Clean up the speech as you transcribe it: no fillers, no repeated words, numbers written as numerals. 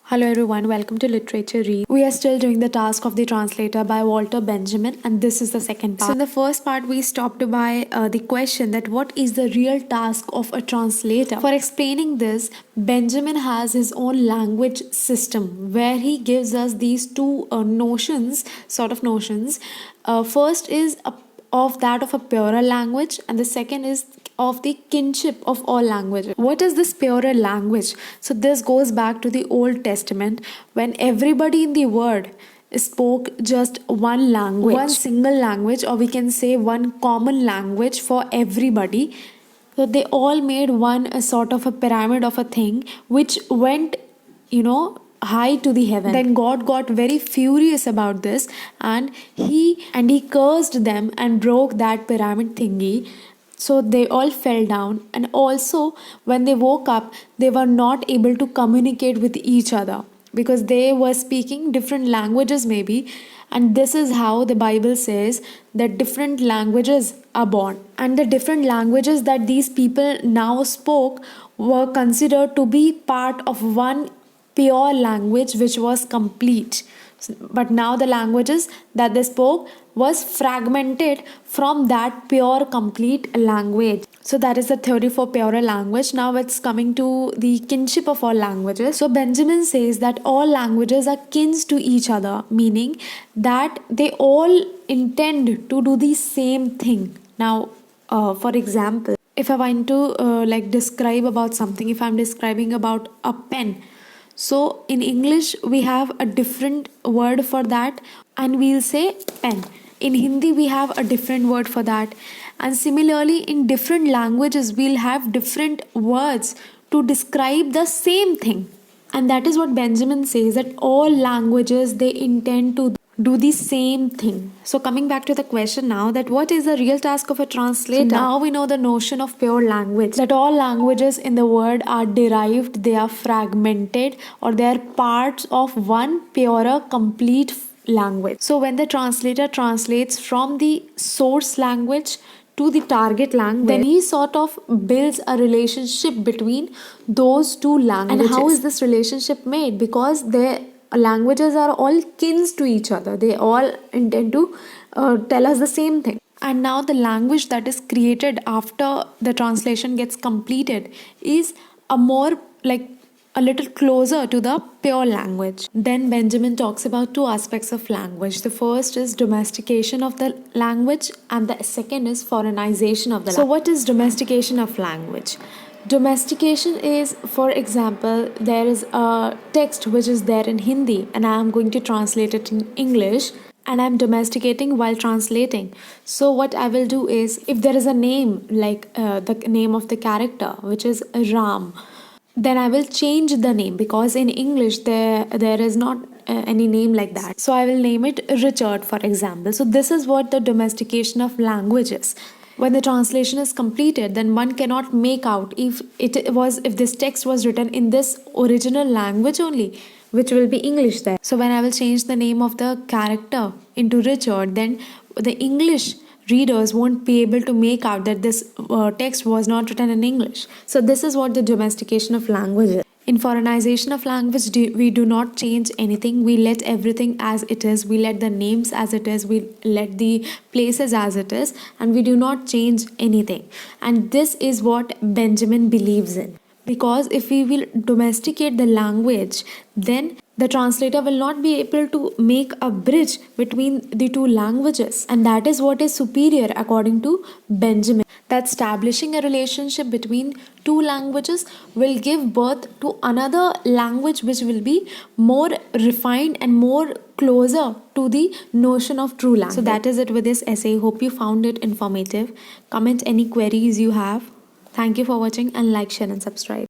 Hello everyone, welcome to Literature Read. We are still doing the task of the translator by Walter Benjamin, and this is the second part. So in the first part we stopped by the question that what is the real task of a translator. For explaining this, Benjamin has his own language system where he gives us these two notions. First is of that of a purer language, and the second is of the kinship of all languages. What is this purer language? So this goes back to the Old Testament when everybody in the world spoke just one language, one single language, or we can say one common language for everybody. So they all made one a sort of a pyramid of a thing which went, high to the heaven. Then God got very furious about this, and he cursed them and broke that pyramid thingy. So they all fell down, and also when they woke up, they were not able to communicate with each other because they were speaking different languages, maybe. And this is how the Bible says that different languages are born, and the different languages that these people now spoke were considered to be part of one pure language which was complete. But now the languages that they spoke was fragmented from that pure complete language. So that is the theory for purer language. Now it's coming to the kinship of all languages. So Benjamin says that all languages are kin to each other, meaning that they all intend to do the same thing. Now, for example, if I want to describe about something, if I'm describing about a pen, so in English we have a different word for that, and we'll say pen. In Hindi we have a different word for that, and similarly in different languages we'll have different words to describe the same thing. And that is what Benjamin says, that all languages, they intend to do the same thing. So coming back to the question now, that what is the real task of a translator? So now we know the notion of pure language, that all languages in the world are derived, they are fragmented, or they are parts of one purer complete language. So when the translator translates from the source language to the target language, then he sort of builds a relationship between those two languages. And how is this relationship made? Because their languages are all kin to each other. They all intend to tell us the same thing. And now the language that is created after the translation gets completed is a little closer to the pure language. Then Benjamin talks about two aspects of language. The first is domestication of the language, and the second is foreignization of the language. So what is domestication of language? Domestication is, for example, there is a text which is there in Hindi and I am going to translate it in English, and I'm domesticating while translating. So what I will do is, if there is a name like the name of the character which is Ram, then I will change the name, because in English there is not any name like that. So I will name it Richard, for example. So this is what the domestication of language is. When the translation is completed, then one cannot make out if this text was written in this original language only, which will be English there. So when I will change the name of the character into Richard, then the English readers won't be able to make out that this text was not written in English. So this is what the domestication of language is. In foreignization of language, we do not change anything. We let everything as it is. We let the names as it is. We let the places as it is. And we do not change anything. And this is what Benjamin believes in. Because if we will domesticate the language, then the translator will not be able to make a bridge between the two languages. And that is what is superior according to Benjamin. That establishing a relationship between two languages will give birth to another language which will be more refined and more closer to the notion of true language. So that is it with this essay. Hope you found it informative. Comment any queries you have. Thank you for watching, and like, share and subscribe.